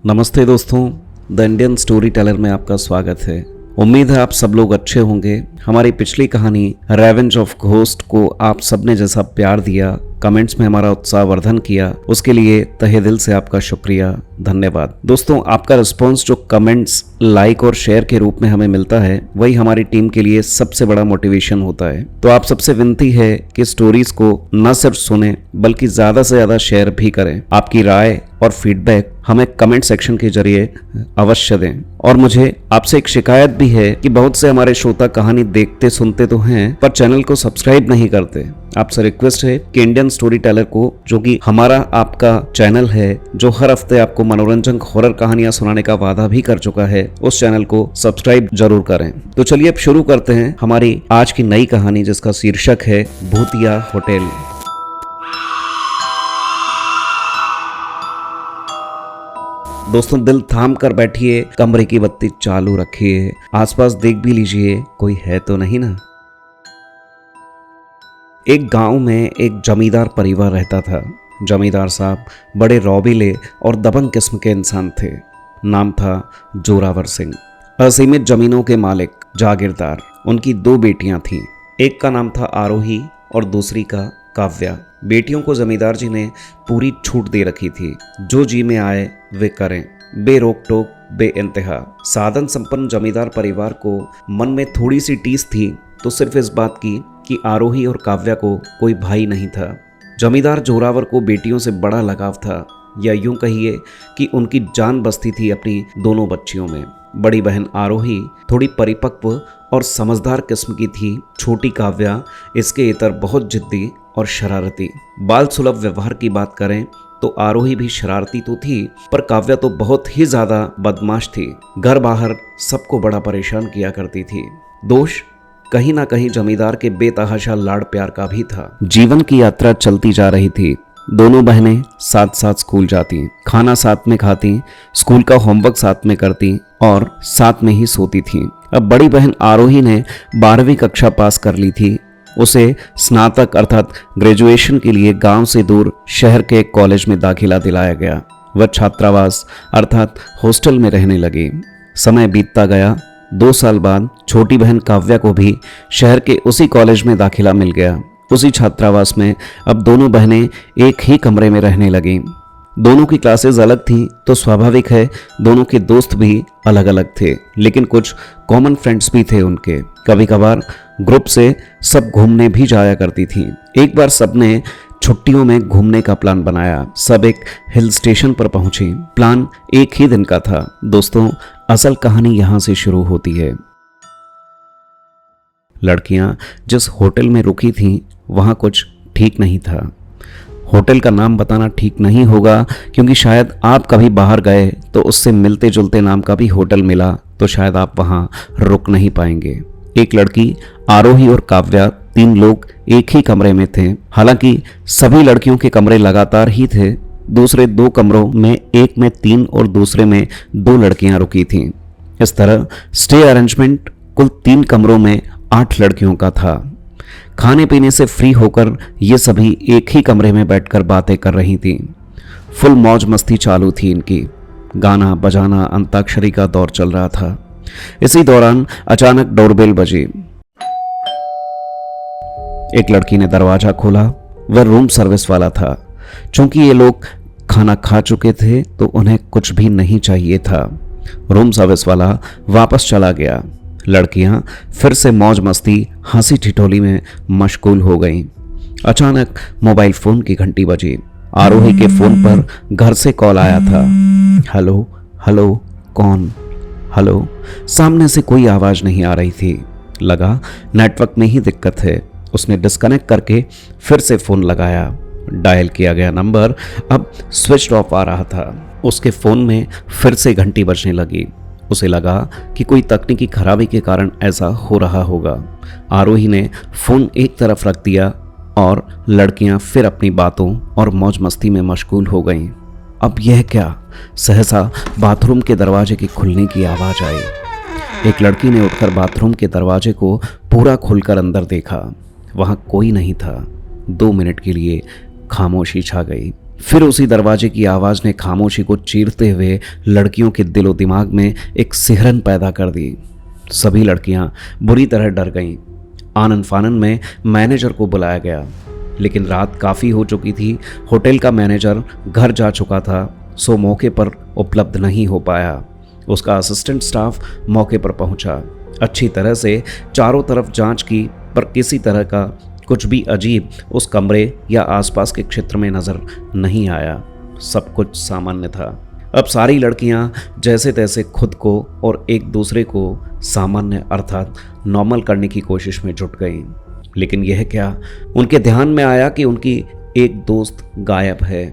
नमस्ते दोस्तों, the Indian story teller में आपका स्वागत है। उम्मीद है आप सब लोग अच्छे होंगे। हमारी पिछली कहानी रेवेंज ऑफ घोस्ट को आप सबने जैसा प्यार दिया, कमेंट्स में हमारा उत्साहवर्धन किया, उसके लिए तहे दिल से आपका शुक्रिया, धन्यवाद। दोस्तों, आपका रिस्पॉन्स जो कमेंट्स, लाइक और शेयर के रूप में हमें मिलता है, वही हमारी टीम के लिए सबसे बड़ा मोटिवेशन होता है। तो आप सबसे विनती है कि स्टोरीज को न सिर्फ सुने बल्कि ज्यादा से ज्यादा शेयर भी करें। आपकी राय और फीडबैक हमें कमेंट सेक्शन के जरिए अवश्य दें। और मुझे आपसे एक शिकायत भी है कि बहुत से हमारे श्रोता कहानी देखते सुनते तो हैं पर चैनल को सब्सक्राइब नहीं करते। आपसे रिक्वेस्ट है कि इंडियन स्टोरी टेलर को, जो कि हमारा आपका चैनल है, जो हर हफ्ते आपको मनोरंजक हॉरर कहानियां सुनाने का वादा भी कर चुका है, उस चैनल को सब्सक्राइब जरूर करें। तो चलिए अब शुरू करते हैं हमारी आज की नई कहानी, जिसका शीर्षक है भूतिया होटल। दोस्तों, दिल थाम कर बैठिए, कमरे की बत्ती चालू रखिए, आसपास देख भी लीजिए कोई है तो नहीं ना। एक गांव में एक जमींदार परिवार रहता था। जमींदार साहब बड़े रौबीले और दबंग किस्म के इंसान थे। नाम था जोरावर सिंह। असीमित जमीनों के मालिक, जागीरदार। उनकी 2 बेटियां थीं। एक का नाम था आरोही और दूसरी का काव्या। बेटियों को जमींदार जी ने पूरी छूट दे रखी थी। जो जी में आए वे करें, बेरोक टोक, बेइंतहा। साधन संपन्न जमींदार परिवार को मन में थोड़ी सी टीस थी तो सिर्फ इस बात की कि आरोही और काव्या को कोई भाई नहीं था। जमींदार जोरावर को बेटियों से बड़ा लगाव था, या यूं कहिए कि उनकी जान बसती थी अपनी दोनों बच्चियों में। बड़ी बहन आरोही थोड़ी परिपक्व और समझदार किस्म की थी। छोटी काव्या इसके इतर बहुत जिद्दी और शरारती। बाल सुलभ व्यवहार की बात करें तो आरोही भी शरारती तो थी, पर काव्या तो बहुत ही ज्यादा बदमाश थी। घर बाहर सबको बड़ा परेशान किया करती थी। दोष कहीं ना कहीं जमींदार के बेतहाशा लाड़ प्यार का भी था। जीवन की यात्रा चलती जा रही थी। दोनों बहनें साथ साथ स्कूल जाती, खाना साथ में खाती, स्कूल का होमवर्क साथ में करती और साथ में ही सोती थीं। अब बड़ी बहन आरोही ने 12वीं कक्षा पास कर ली थी। उसे स्नातक अर्थात ग्रेजुएशन के लिए गांव से दूर शहर के एक कॉलेज में दाखिला दिलाया गया। वह छात्रावास अर्थात हॉस्टल में रहने लगी। समय बीतता गया। 2 साल बाद छोटी बहन काव्या को भी शहर के उसी कॉलेज में दाखिला मिल गया। उसी छात्रावास में अब दोनों बहनें एक ही कमरे में रहने लगीं। दोनों की क्लासेस अलग थीं तो स्वाभाविक है दोनों के दोस्त भी अलग अलग थे, लेकिन कुछ कॉमन फ्रेंड्स भी थे उनके। कभी कभार ग्रुप से सब घूमने भी जाया करती थीं। एक बार सबने छुट्टियों में घूमने का प्लान बनाया। सब एक हिल स्टेशन पर पहुंची। प्लान एक ही दिन का था। दोस्तों, असल कहानी यहां से शुरू होती है। लड़कियां जिस होटल में रुकी थीं वहां कुछ ठीक नहीं था। होटल का नाम बताना ठीक नहीं होगा, क्योंकि शायद आप कभी बाहर गए तो उससे मिलते जुलते नाम का भी होटल मिला तो शायद आप वहां रुक नहीं पाएंगे। एक लड़की आरोही और काव्या, 3 लोग एक ही कमरे में थे। हालांकि सभी लड़कियों के कमरे लगातार ही थे। दूसरे 2 कमरों में, एक में 3 और दूसरे में 2 लड़कियां रुकी थीं। इस तरह स्टे अरेंजमेंट कुल 3 कमरों में 8 लड़कियों का था। खाने पीने से फ्री होकर ये सभी एक ही कमरे में बैठकर बातें कर रही थीं। फुल मौज मस्ती चालू थी इनकी। गाना बजाना, अंताक्षरी का दौर चल रहा था। इसी दौरान अचानक डोरबेल बजी। एक लड़की ने दरवाजा खोला। वह रूम सर्विस वाला था। चूंकि ये लोग खाना खा चुके थे तो उन्हें कुछ भी नहीं चाहिए था। रूम सर्विस वाला वापस चला गया। लड़कियां फिर से मौज मस्ती, हंसी ठिठोली में मशगूल हो गईं। अचानक मोबाइल फोन की घंटी बजी। आरोही के फोन पर घर से कॉल आया था। हेलो हेलो, कौन? हेलो। सामने से कोई आवाज नहीं आ रही थी। लगा नेटवर्क में ही दिक्कत है। उसने डिस्कनेक्ट करके फिर से फोन लगाया। डायल किया गया नंबर अब स्विच ऑफ आ रहा था। उसके फोन में फिर से घंटी बजने लगी। उसे लगा कि कोई तकनीकी खराबी के कारण ऐसा हो रहा होगा। आरोही ने फोन एक तरफ रख दिया और लड़कियां फिर अपनी बातों और मौज मस्ती में मशगूल हो गईं। अब यह क्या? सहसा बाथरूम के दरवाजे के खुलने की आवाज आई। एक लड़की ने उठकर बाथरूम के दरवाजे को पूरा खोलकर अंदर देखा। वहां कोई नहीं था। 2 मिनट के लिए खामोशी छा गई। फिर उसी दरवाजे की आवाज़ ने खामोशी को चीरते हुए लड़कियों के दिलो दिमाग में एक सिहरन पैदा कर दी। सभी लड़कियां बुरी तरह डर गईं। आनन फानन में मैनेजर को बुलाया गया, लेकिन रात काफ़ी हो चुकी थी। होटल का मैनेजर घर जा चुका था, सो मौके पर उपलब्ध नहीं हो पाया। उसका असिस्टेंट स्टाफ मौके पर पहुंचा, अच्छी तरह से चारों तरफ जांच की, पर किसी तरह का कुछ भी अजीब उस कमरे या आसपास के क्षेत्र में नज़र नहीं आया। सब कुछ सामान्य था। अब सारी लड़कियां जैसे तैसे खुद को और एक दूसरे को सामान्य अर्थात नॉर्मल करने की कोशिश में जुट गईं। लेकिन यह क्या, उनके ध्यान में आया कि उनकी एक दोस्त गायब है।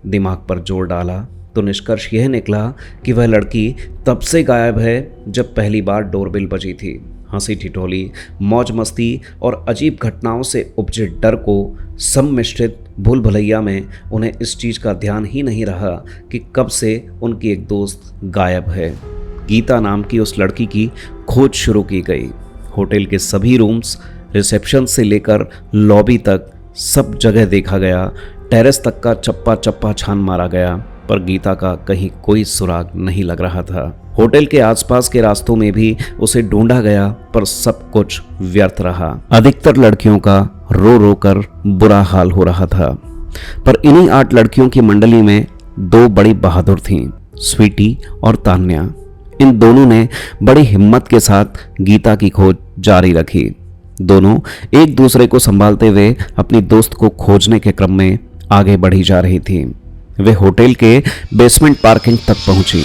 दिमाग पर जोर डाला तो निष्कर्ष यह निकला कि वह लड़की तब से गायब है जब पहली बार डोरबेल बजी थी। हंसी ठिठोली, मौज मस्ती और अजीब घटनाओं से उपजे डर को सम्मिश्रित भूल भुलैया में उन्हें इस चीज़ का ध्यान ही नहीं रहा कि कब से उनकी एक दोस्त गायब है। गीता नाम की उस लड़की की खोज शुरू की गई। होटल के सभी रूम्स, रिसेप्शन से लेकर लॉबी तक सब जगह देखा गया। टेरेस तक का चप्पा चप्पा छान मारा गया, पर गीता का कहीं कोई सुराग नहीं लग रहा था। होटल के आसपास के रास्तों में भी उसे ढूंढा गया, पर सब कुछ व्यर्थ रहा। अधिकतर लड़कियों का रो रो कर बुरा हाल हो रहा था। पर इन्हीं 8 लड़कियों की मंडली में 2 बड़ी बहादुर थीं, स्वीटी और तान्या। इन दोनों ने बड़ी हिम्मत के साथ गीता की खोज जारी रखी। दोनों एक दूसरे को संभालते हुए अपनी दोस्त को खोजने के क्रम में आगे बढ़ी जा रही थी। वे होटल के बेसमेंट पार्किंग तक पहुंची।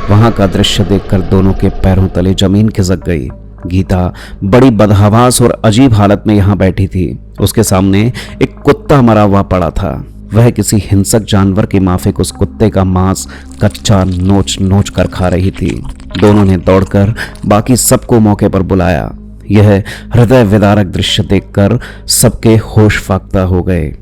वहां का दृश्य देखकर दोनों के पैरों तले जमीन खिसक गई। गीता बड़ी बदहवास और अजीब हालत में यहां बैठी थी। उसके सामने एक कुत्ता मरा हुआ पड़ा था। वह किसी हिंसक जानवर के माफिक उस कुत्ते का मांस कच्चा नोच नोच कर खा रही थी। दोनों ने दौड़कर बाकी सबको मौके पर बुलाया। यह हृदय विदारक दृश्य देखकर सबके होश फाख्ता हो गए।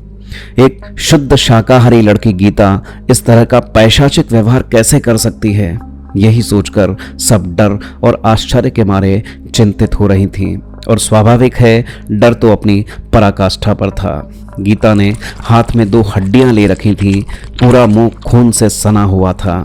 एक शुद्ध शाकाहारी लड़की गीता इस तरह का पैशाचिक व्यवहार कैसे कर सकती है, यही सोचकर सब डर और आश्चर्य के मारे चिंतित हो रही थीं। और स्वाभाविक है, डर तो अपनी पराकाष्ठा पर था। गीता ने हाथ में 2 हड्डियां ले रखी थी। पूरा मुंह खून से सना हुआ था।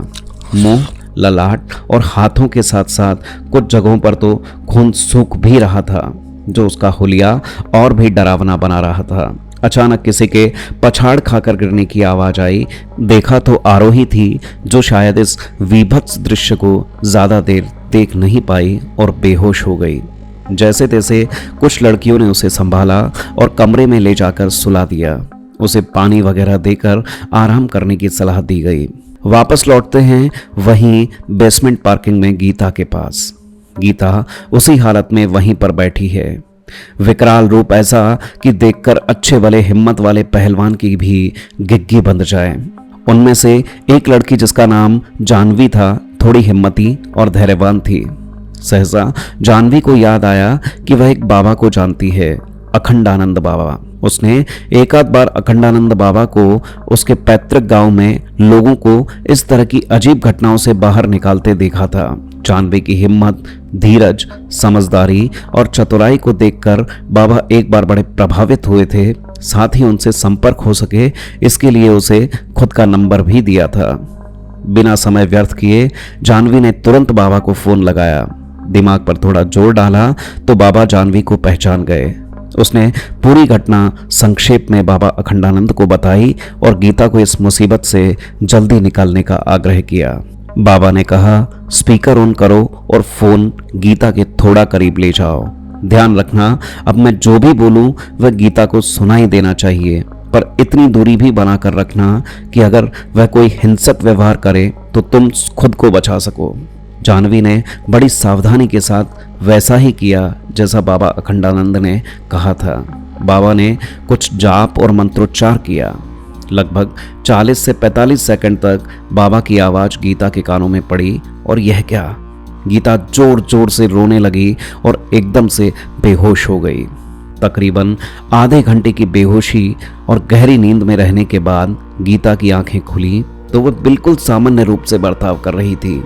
मुंह, ललाट और हाथों के साथ साथ कुछ जगहों पर तो खून सूख भी रहा था, जो उसका हुलिया और भी डरावना बना रहा था। अचानक किसी के पछाड़ खाकर गिरने की आवाज आई। देखा तो आरोही थी, जो शायद इस विभत्स दृश्य को ज्यादा देर देख नहीं पाई और बेहोश हो गई। जैसे तैसे कुछ लड़कियों ने उसे संभाला और कमरे में ले जाकर सुला दिया। उसे पानी वगैरह देकर आराम करने की सलाह दी गई। वापस लौटते हैं वहीं बेसमेंट पार्किंग में गीता के पास। गीता उसी हालत में वहीं पर बैठी है। विकराल रूप ऐसा कि देखकर अच्छे वाले हिम्मत वाले पहलवान की भी गिग्गी बंध जाए। उनमें से एक लड़की, जिसका नाम जानवी था, थोड़ी हिम्मती और धैर्यवान थी। सहसा जानवी को याद आया कि वह एक बाबा को जानती है, अखंडानंद बाबा। उसने एक आध बार अखंडानंद बाबा को उसके पैतृक गांव में लोगों को इस तरह की अजीब घटनाओं से बाहर निकालते देखा था। जानवी की हिम्मत, धीरज, समझदारी और चतुराई को देखकर बाबा एक बार बड़े प्रभावित हुए थे। साथ ही उनसे संपर्क हो सके, इसके लिए उसे खुद का नंबर भी दिया था। बिना समय व्यर्थ किए जानवी ने तुरंत बाबा को फोन लगाया। दिमाग पर थोड़ा जोर डाला तो बाबा जानवी को पहचान गए। उसने पूरी घटना संक्षेप में बाबा अखंडानंद को बताई और गीता को इस मुसीबत से जल्दी निकालने का आग्रह किया। बाबा ने कहा, स्पीकर ऑन करो और फोन गीता के थोड़ा करीब ले जाओ। ध्यान रखना, अब मैं जो भी बोलूं वह गीता को सुनाई देना चाहिए, पर इतनी दूरी भी बनाकर रखना कि अगर वह कोई हिंसक व्यवहार करे तो तुम खुद को बचा सको। जानवी ने बड़ी सावधानी के साथ वैसा ही किया जैसा बाबा अखंडानंद ने कहा था। बाबा ने कुछ जाप और मंत्रोच्चार किया। लगभग 40 से 45 सेकंड तक बाबा की आवाज़ गीता के कानों में पड़ी और यह क्या, गीता जोर जोर से रोने लगी और एकदम से बेहोश हो गई। तकरीबन आधे घंटे की बेहोशी और गहरी नींद में रहने के बाद गीता की आंखें खुली तो वह बिल्कुल सामान्य रूप से बर्ताव कर रही थी।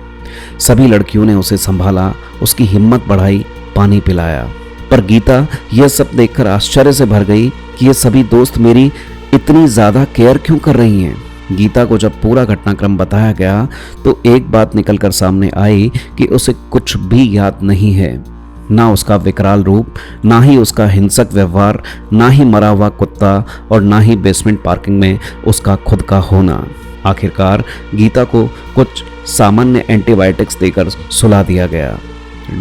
सभी लड़कियों ने उसे संभाला, उसकी हिम्मत बढ़ाई, पानी पिलाया। पर गीता यह सब देखकर आश्चर्य से भर गई कि ये सभी दोस्त मेरी इतनी ज़्यादा केयर क्यों कर रही हैं? गीता को जब पूरा घटनाक्रम बताया गया तो एक बात निकलकर सामने आई कि उसे कुछ भी याद नहीं है। ना उसका विकराल रूप, ना ही उसका हिंसक व्यवहार, ना ही मरा हुआ कुत्ता और ना ही बेसमेंट पार्किंग में उसका खुद का होना। आखिरकार गीता को कुछ सामान्य एंटीबायोटिक्स देकर सुला दिया गया।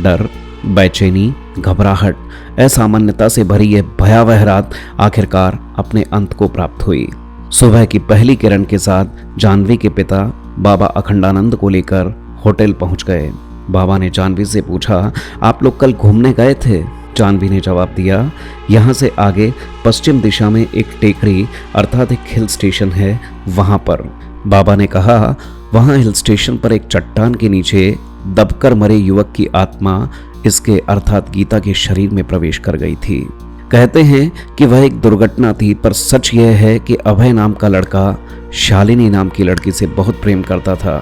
डर, बेचैनी, घबराहट, असामान्यता से भरी यह भयावह रात आखिरकार अपने अंत को प्राप्त हुई। सुबह की पहली किरण के साथ जानवी के पिता बाबा अखंडानंद को लेकर होटल पहुंच गए। बाबा ने जानवी से पूछा, आप लोग कल घूमने गए थे? जानवी ने जवाब दिया, यहाँ से आगे पश्चिम दिशा में एक टेकरी अर्थात एक हिल स्टेशन है, वहाँ पर। बाबा ने कहा, वहाँ हिल स्टेशन पर एक चट्टान के नीचे दबकर मरे युवक की आत्मा इसके अर्थात गीता के शरीर में प्रवेश कर गई थी। कहते हैं कि वह एक दुर्घटना थी, पर सच यह है कि अभय नाम का लड़का शालिनी नाम की लड़की से बहुत प्रेम करता था।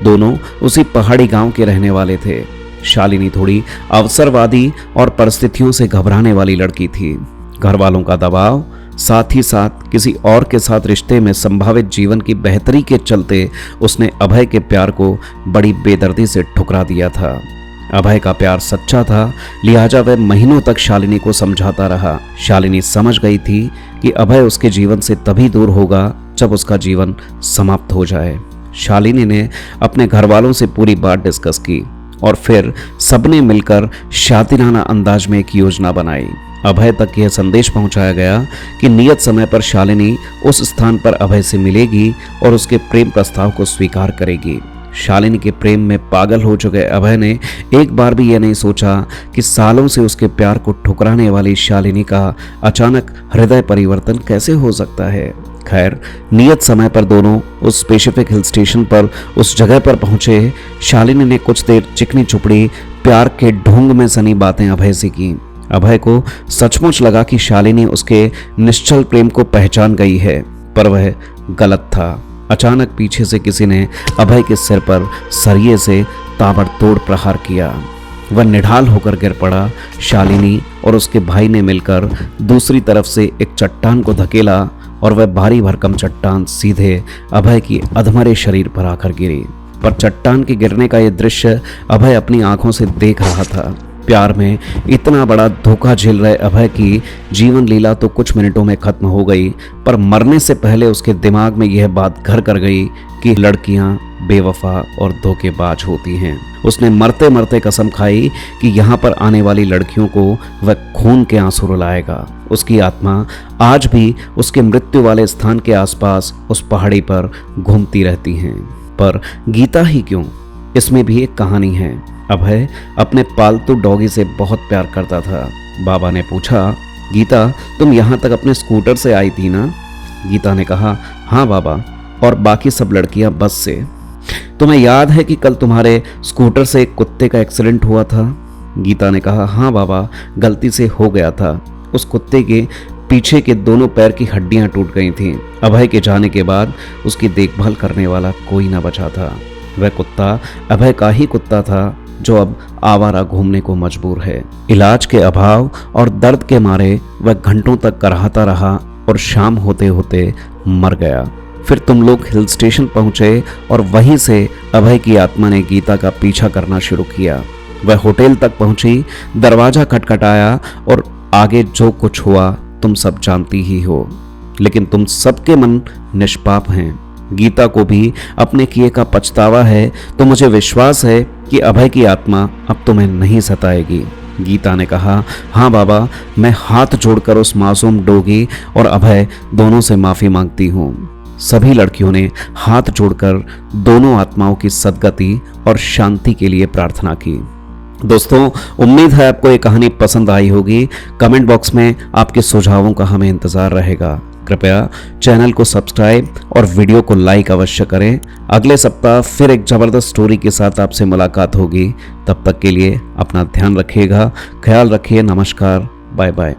दोनों उसी पहाड़ी गांव के रहने वाले थे। शालिनी थोड़ी अवसरवादी और परिस्थितियों से घबराने वाली लड़की थी। घर वालों का दबाव, साथ ही साथ किसी और के साथ रिश्ते में संभावित जीवन की बेहतरी के चलते उसने अभय के प्यार को बड़ी बेदर्दी से ठुकरा दिया था। अभय का प्यार सच्चा था, लिहाजा वह महीनों तक शालिनी को समझाता रहा। शालिनी समझ गई थी कि अभय उसके जीवन से तभी दूर होगा जब उसका जीवन समाप्त हो जाए। शालिनी ने अपने घर वालों से पूरी बात डिस्कस की और फिर सबने मिलकर शातिराना अंदाज में एक योजना बनाई। अभय तक यह संदेश पहुंचाया गया कि नियत समय पर शालिनी उस स्थान पर अभय से मिलेगी और उसके प्रेम प्रस्ताव को स्वीकार करेगी। शालिनी के प्रेम में पागल हो चुके अभय ने एक बार भी यह नहीं सोचा कि सालों से उसके प्यार को ठुकराने वाली शालिनी का अचानक हृदय परिवर्तन कैसे हो सकता है। खैर, नियत समय पर दोनों उस स्पेसिफिक हिल स्टेशन पर उस जगह पर पहुंचे। शालिनी ने कुछ देर चिकनी चुपड़ी प्यार के ढोंग में सनी बातें अभय से की। अभय को सचमुच लगा कि शालिनी उसके निश्चल प्रेम को पहचान गई है, पर वह गलत था। अचानक पीछे से किसी ने अभय के सिर पर सरिये से ताबड़तोड़ प्रहार किया। वह निढाल होकर गिर पड़ा। शालिनी और उसके भाई ने मिलकर दूसरी तरफ से एक चट्टान को धकेला और वह भारी भरकम चट्टान सीधे अभय की अधमरे शरीर पर आकर गिरी। पर चट्टान के गिरने का यह दृश्य अभय अपनी आंखों से देख रहा था। प्यार में इतना बड़ा धोखा झेल रहे अभय की जीवन लीला तो कुछ मिनटों में खत्म हो गई, पर मरने से पहले उसके दिमाग में यह बात घर कर गई कि लड़कियां बेवफा और धोखेबाज होती हैं। उसने मरते मरते कसम खाई कि यहाँ पर आने वाली लड़कियों को वह खून के आंसू रुलाएगा। उसकी आत्मा आज भी उसके मृत्यु वाले स्थान के आसपास उस पहाड़ी पर घूमती रहती हैं। पर गीता ही क्यों, इसमें भी एक कहानी है। अभय अपने पालतू डॉगी से बहुत प्यार करता था। बाबा ने पूछा, गीता तुम यहाँ तक अपने स्कूटर से आई थी ना? गीता ने कहा, हाँ बाबा, और बाकी सब लड़कियां बस से। तुम्हें याद है कि कल तुम्हारे स्कूटर से एक कुत्ते का एक्सीडेंट हुआ था? गीता ने कहा, हाँ बाबा, गलती से हो गया था। उस कुत्ते के पीछे के दोनों पैर की हड्डियां टूट गई थीं। अभय के जाने के बाद उसकी देखभाल करने वाला कोई ना बचा था। वह कुत्ता अभय का ही कुत्ता था जो अब आवारा घूमने को मजबूर है। इलाज के अभाव और दर्द के मारे वह घंटों तक कराहता रहा और शाम होते होते मर गया। फिर तुम लोग हिल स्टेशन पहुंचे और वहीं से अभय की आत्मा ने गीता का पीछा करना शुरू किया। वह होटल तक पहुंची, दरवाजा खटखटाया और आगे जो कुछ हुआ तुम सब जानती ही हो। लेकिन तुम सबके मन निष्पाप हैं। गीता को भी अपने किए का पछतावा है, तो मुझे विश्वास है कि अभय की आत्मा अब तुम्हें नहीं सताएगी। गीता ने कहा, हाँ बाबा, मैं हाथ जोड़कर उस मासूम डोगी और अभय दोनों से माफ़ी मांगती हूँ। सभी लड़कियों ने हाथ जोड़कर दोनों आत्माओं की सद्गति और शांति के लिए प्रार्थना की। दोस्तों, उम्मीद है आपको ये कहानी पसंद आई होगी। कमेंट बॉक्स में आपके सुझावों का हमें इंतज़ार रहेगा। कृपया चैनल को सब्सक्राइब और वीडियो को लाइक अवश्य करें। अगले सप्ताह फिर एक ज़बरदस्त स्टोरी के साथ आपसे मुलाकात होगी। तब तक के लिए अपना ध्यान रखिएगा, ख्याल रखिए। नमस्कार, बाय बाय।